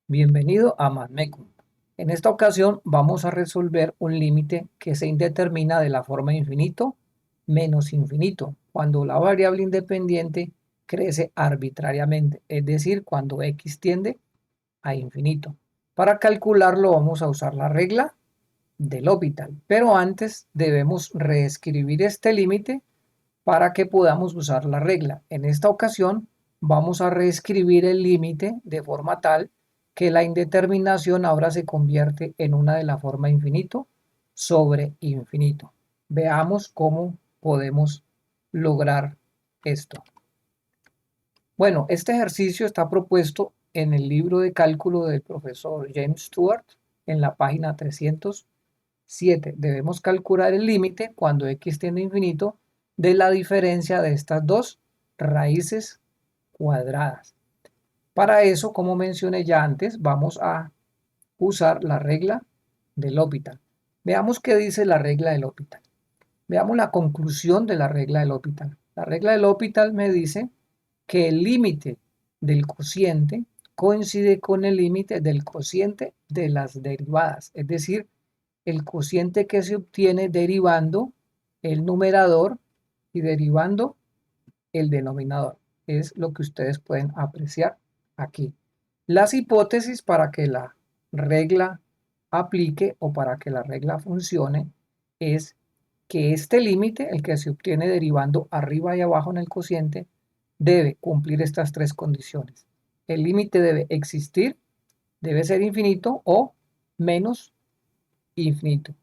Bienvenido a MATMECUM. En esta ocasión vamos a resolver un límite que se indetermina de la forma infinito menos infinito, cuando la variable independiente crece arbitrariamente, es decir, cuando x tiende a infinito. Para calcularlo vamos a usar la regla del L'Hopital, pero antes debemos reescribir este límite para que podamos usar la regla. En esta ocasión vamos a reescribir el límite de forma tal que la indeterminación ahora se convierte en una de la forma infinito sobre infinito. Veamos cómo podemos lograr esto. Bueno, este ejercicio está propuesto en el libro de cálculo del profesor James Stewart en la página 307. Debemos calcular el límite cuando x tiende a infinito de la diferencia de estas dos raíces cuadradas. Para eso, como mencioné ya antes, vamos a usar la regla del L'Hopital. Veamos qué dice la regla del L'Hopital. Veamos la conclusión de la regla del L'Hopital. La regla del L'Hopital me dice que el límite del cociente coincide con el límite del cociente de las derivadas, es decir, el cociente que se obtiene derivando el numerador y derivando el denominador. Es lo que ustedes pueden apreciar aquí. Las hipótesis para que la regla aplique o para que la regla funcione es que este límite, el que se obtiene derivando arriba y abajo en el cociente, debe cumplir estas tres condiciones. El límite debe existir, debe ser infinito o menos infinito.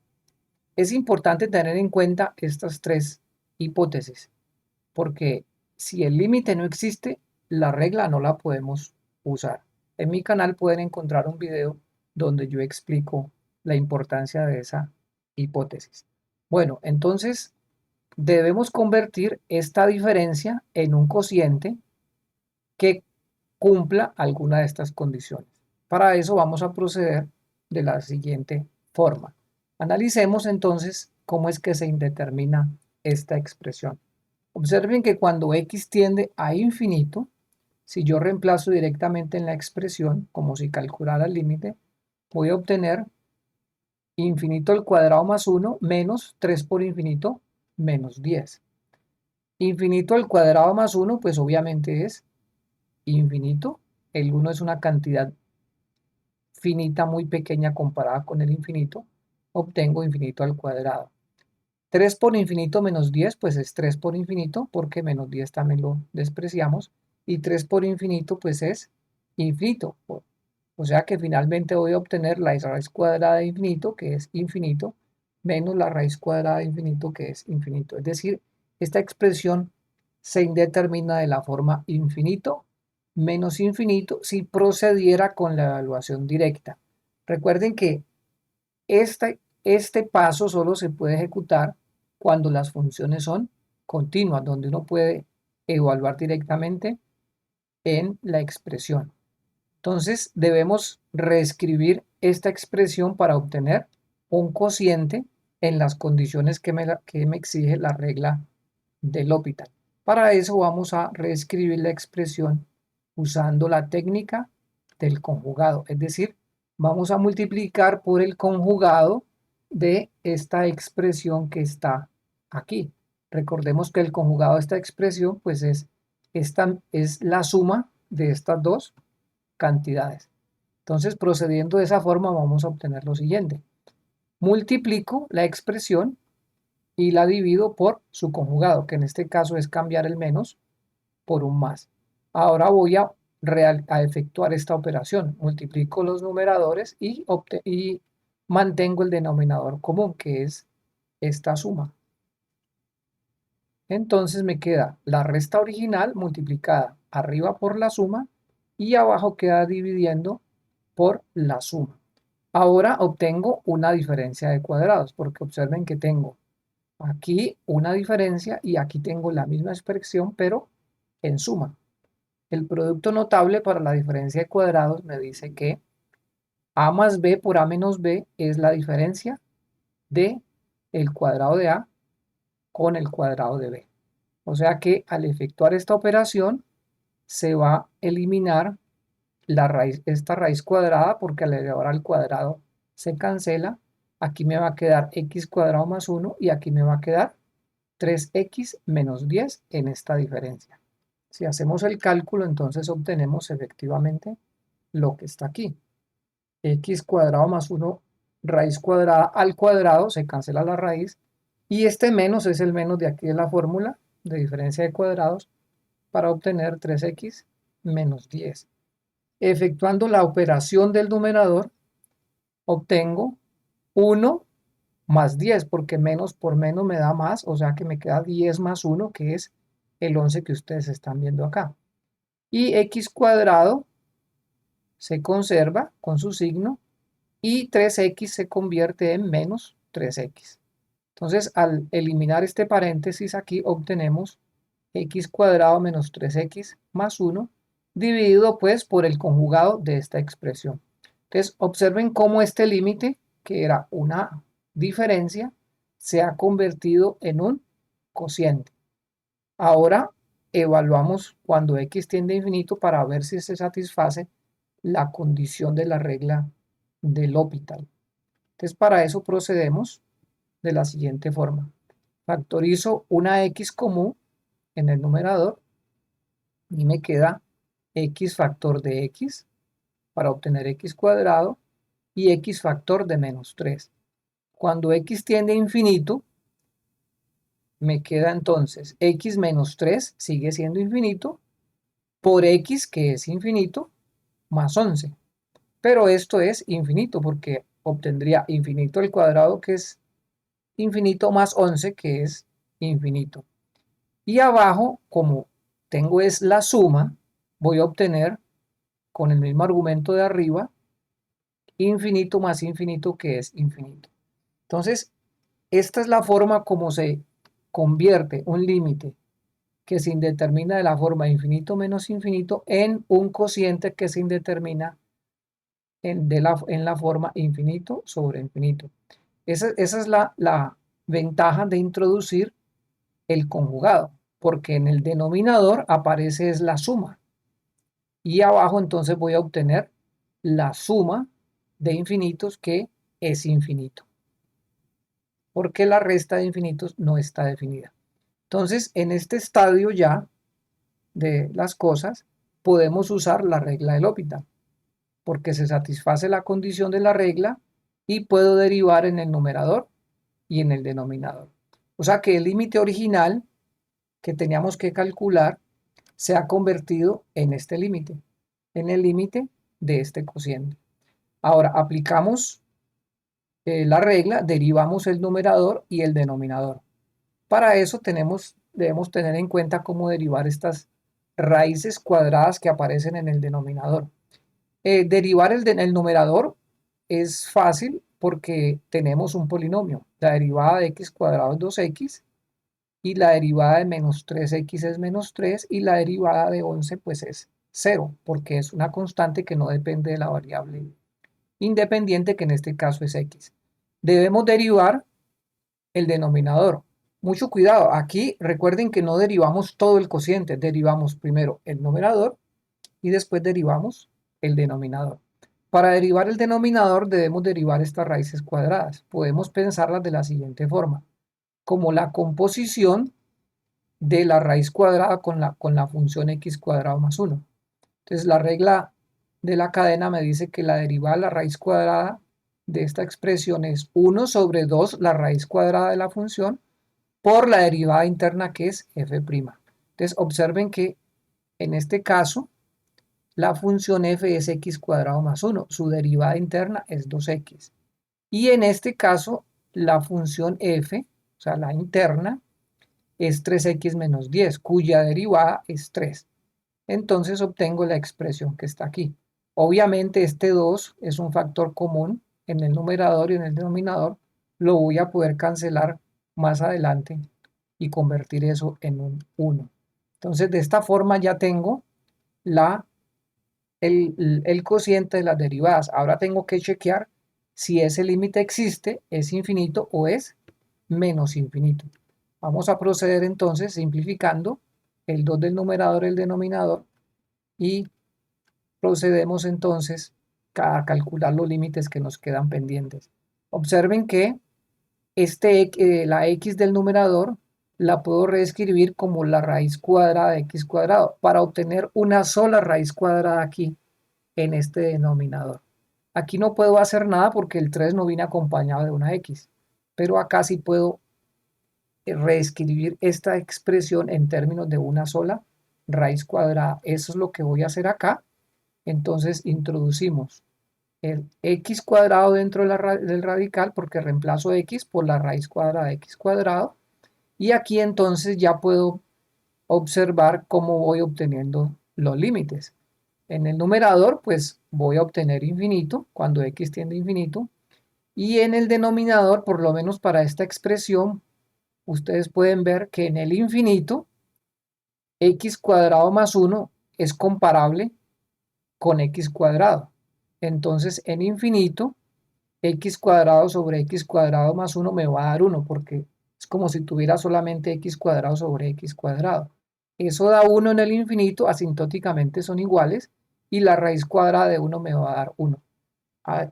Es importante tener en cuenta estas tres hipótesis, porque si el límite no existe, la regla no la podemos usar. En mi canal pueden encontrar un video donde yo explico la importancia de esa hipótesis. Bueno, entonces debemos convertir esta diferencia en un cociente que cumpla alguna de estas condiciones. Para eso vamos a proceder de la siguiente forma. Analicemos entonces cómo es que se determina esta expresión. Observen que cuando x tiende a infinito, si yo reemplazo directamente en la expresión, como si calculara el límite, voy a obtener infinito al cuadrado más 1 menos 3 por infinito menos 10. Infinito al cuadrado más 1, pues obviamente es infinito. El 1 es una cantidad finita muy pequeña comparada con el infinito. Obtengo infinito al cuadrado. 3 por infinito menos 10, pues es 3 por infinito, porque menos 10 también lo despreciamos. Y 3 por infinito, pues es infinito. O sea que finalmente voy a obtener la raíz cuadrada de infinito, que es infinito, menos la raíz cuadrada de infinito, que es infinito. Es decir, esta expresión se indetermina de la forma infinito menos infinito si procediera con la evaluación directa. Recuerden que este paso solo se puede ejecutar cuando las funciones son continuas, donde uno puede evaluar directamente en la expresión. Entonces debemos reescribir esta expresión para obtener un cociente en las condiciones que me exige la regla del L'Hopital. Para eso vamos a reescribir la expresión usando la técnica del conjugado, es decir, vamos a multiplicar por el conjugado de esta expresión que está aquí. Recordemos que el conjugado de esta expresión pues es la suma de estas dos cantidades. Entonces, procediendo de esa forma, vamos a obtener lo siguiente. Multiplico la expresión y la divido por su conjugado, que en este caso es cambiar el menos por un más. Ahora voy a efectuar esta operación. Multiplico los numeradores y mantengo el denominador común, que es esta suma. Entonces me queda la resta original multiplicada arriba por la suma y abajo queda dividiendo por la suma. Ahora obtengo una diferencia de cuadrados, porque observen que tengo aquí una diferencia y aquí tengo la misma expresión, pero en suma. El producto notable para la diferencia de cuadrados me dice que a más b por a menos b es la diferencia de el cuadrado de a con el cuadrado de b. O sea que al efectuar esta operación se va a eliminar esta raíz cuadrada, porque al elevar al cuadrado se cancela. Aquí me va a quedar x cuadrado más 1 y aquí me va a quedar 3x menos 10 en esta diferencia. Si hacemos el cálculo, entonces obtenemos efectivamente lo que está aquí. X cuadrado más 1 raíz cuadrada al cuadrado, se cancela la raíz, y este menos es el menos de aquí de la fórmula de diferencia de cuadrados para obtener 3x menos 10. Efectuando la operación del numerador, obtengo 1 más 10, porque menos por menos me da más, o sea que me queda 10 más 1, que es el 11 que ustedes están viendo acá. Y x cuadrado se conserva con su signo y 3x se convierte en menos 3x. Entonces, al eliminar este paréntesis aquí, obtenemos x cuadrado menos 3x más 1, dividido pues por el conjugado de esta expresión. Entonces, observen cómo este límite, que era una diferencia, se ha convertido en un cociente. Ahora evaluamos cuando x tiende a infinito para ver si se satisface la condición de la regla del L'Hopital. Entonces, para eso procedemos de la siguiente forma. Factorizo una x común en el numerador y me queda x factor de x para obtener x cuadrado y x factor de menos 3. Cuando x tiende a infinito, me queda entonces x menos 3 sigue siendo infinito por x, que es infinito, más 11. Pero esto es infinito porque obtendría infinito al cuadrado, que es infinito, más 11, que es infinito. Y abajo, como tengo es la suma, voy a obtener con el mismo argumento de arriba, infinito más infinito, que es infinito. Entonces, esta es la forma como se convierte un límite que se indetermina de la forma infinito menos infinito en un cociente que se indetermina en la forma infinito sobre infinito. Esa es la ventaja de introducir el conjugado, porque en el denominador aparece es la suma. Y abajo entonces voy a obtener la suma de infinitos, que es infinito, porque la resta de infinitos no está definida. Entonces, en este estadio ya de las cosas, podemos usar la regla de L'Hopital, porque se satisface la condición de la regla y puedo derivar en el numerador y en el denominador. O sea que el límite original que teníamos que calcular se ha convertido en este límite, en el límite de este cociente. Ahora aplicamos la regla, derivamos el numerador y el denominador. Para eso debemos tener en cuenta cómo derivar estas raíces cuadradas que aparecen en el denominador. Derivar el numerador es fácil porque tenemos un polinomio. La derivada de x cuadrado es 2x y la derivada de menos 3x es menos 3 y la derivada de 11 pues es 0, porque es una constante que no depende de la variable independiente, que en este caso es x. Debemos derivar el denominador. Mucho cuidado, aquí recuerden que no derivamos todo el cociente, derivamos primero el numerador y después derivamos el denominador. Para derivar el denominador debemos derivar estas raíces cuadradas. Podemos pensarlas de la siguiente forma: como la composición de la raíz cuadrada con la función x cuadrado más 1. Entonces la regla de la cadena me dice que la derivada de la raíz cuadrada de esta expresión es 1 sobre 2 la raíz cuadrada de la función por la derivada interna, que es f'. Entonces observen que en este caso la función f es x cuadrado más 1, su derivada interna es 2x. Y en este caso la función f, o sea la interna, es 3x menos 10, cuya derivada es 3. Entonces obtengo la expresión que está aquí. Obviamente este 2 es un factor común en el numerador y en el denominador. Lo voy a poder cancelar más adelante y convertir eso en un 1. Entonces de esta forma ya tengo el cociente de las derivadas. Ahora tengo que chequear si ese límite existe, es infinito o es menos infinito. Vamos a proceder entonces simplificando el 2 del numerador y el denominador y procedemos entonces a calcular los límites que nos quedan pendientes. Observen que la x del numerador la puedo reescribir como la raíz cuadrada de x cuadrado para obtener una sola raíz cuadrada aquí en este denominador. Aquí no puedo hacer nada porque el 3 no viene acompañado de una x, pero acá sí puedo reescribir esta expresión en términos de una sola raíz cuadrada. Eso es lo que voy a hacer acá. Entonces introducimos el x cuadrado dentro del radical porque reemplazo x por la raíz cuadrada de x cuadrado. Y aquí entonces ya puedo observar cómo voy obteniendo los límites. En el numerador pues voy a obtener infinito cuando x tiende a infinito. Y en el denominador, por lo menos para esta expresión, ustedes pueden ver que en el infinito x cuadrado más 1 es comparable con x cuadrado. Entonces en infinito x cuadrado sobre x cuadrado más 1 me va a dar 1 porque es como si tuviera solamente x cuadrado sobre x cuadrado. Eso da 1 en el infinito, asintóticamente son iguales y la raíz cuadrada de 1 me va a dar 1.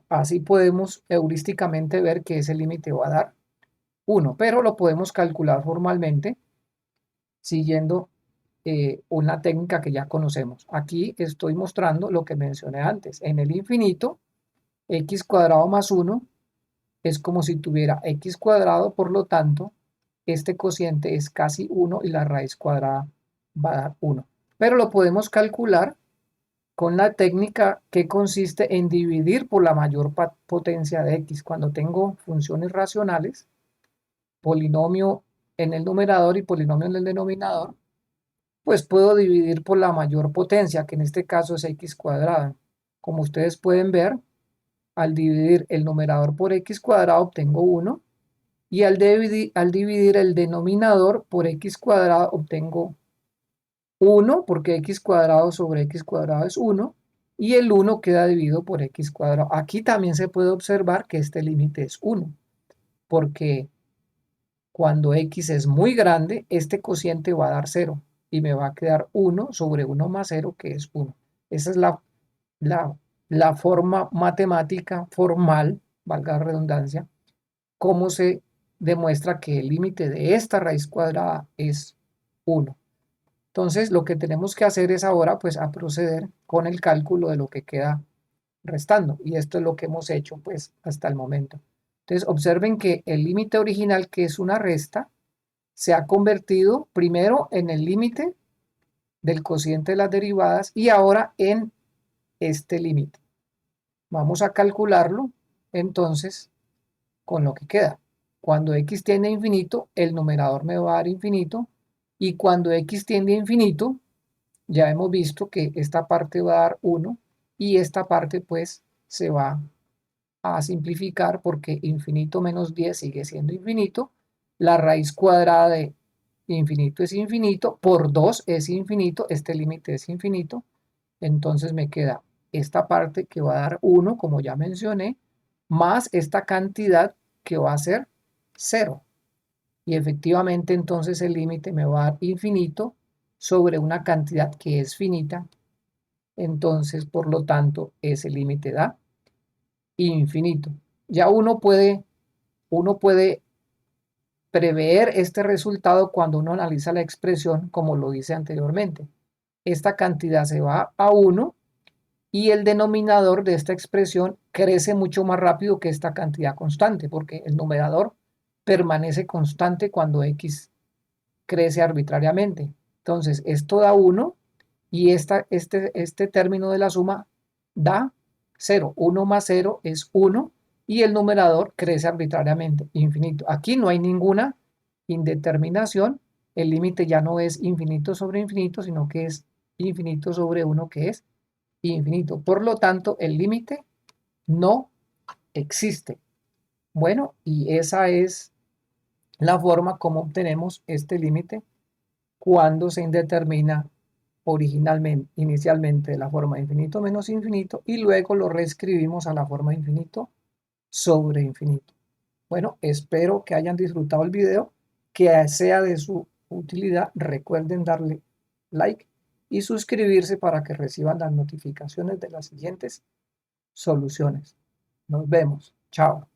Así podemos heurísticamente ver que ese límite va a dar 1, pero lo podemos calcular formalmente siguiendo una técnica que ya conocemos. Aquí estoy mostrando lo que mencioné antes. En el infinito, x cuadrado más 1 es como si tuviera x cuadrado, por lo tanto, este cociente es casi 1 y la raíz cuadrada va a dar 1. Pero lo podemos calcular con la técnica que consiste en dividir por la mayor potencia de x. Cuando tengo funciones racionales, polinomio en el numerador y polinomio en el denominador, pues puedo dividir por la mayor potencia, que en este caso es x cuadrada. Como ustedes pueden ver, al dividir el numerador por x cuadrado obtengo 1, y al dividir el denominador por x cuadrado obtengo 1, porque x cuadrado sobre x cuadrado es 1, y el 1 queda dividido por x cuadrado. Aquí también se puede observar que este límite es 1, porque cuando x es muy grande, este cociente va a dar 0 y me va a quedar 1 sobre 1 más 0, que es 1. Esa es la, la forma matemática formal, valga la redundancia, cómo se demuestra que el límite de esta raíz cuadrada es 1. Entonces, lo que tenemos que hacer es ahora, pues, a proceder con el cálculo de lo que queda restando. Y esto es lo que hemos hecho, pues, hasta el momento. Entonces, observen que el límite original, que es una resta, se ha convertido primero en el límite del cociente de las derivadas y ahora en este límite. Vamos a calcularlo entonces con lo que queda. Cuando x tiende a infinito, el numerador me va a dar infinito, y cuando x tiende a infinito, ya hemos visto que esta parte va a dar 1 y esta parte pues se va a simplificar porque infinito menos 10 sigue siendo infinito. La raíz cuadrada de infinito es infinito, por 2 es infinito, este límite es infinito, entonces me queda esta parte que va a dar 1, como ya mencioné, más esta cantidad que va a ser 0. Y efectivamente entonces el límite me va a dar infinito sobre una cantidad que es finita, entonces por lo tanto ese límite da infinito. Ya uno puede prever este resultado cuando uno analiza la expresión como lo hice anteriormente. Esta cantidad se va a 1 y el denominador de esta expresión crece mucho más rápido que esta cantidad constante, porque el numerador permanece constante cuando x crece arbitrariamente. Entonces, esto da 1 y este término de la suma da 0. 1 más 0 es 1 y el numerador crece arbitrariamente, infinito. Aquí no hay ninguna indeterminación, el límite ya no es infinito sobre infinito, sino que es infinito sobre 1, que es infinito. Por lo tanto, el límite no existe. Bueno, y esa es la forma como obtenemos este límite cuando se indetermina inicialmente de la forma infinito menos infinito y luego lo reescribimos a la forma infinito sobre infinito. Bueno, espero que hayan disfrutado el video, que sea de su utilidad. Recuerden darle like y suscribirse para que reciban las notificaciones de las siguientes soluciones. Nos vemos. Chao.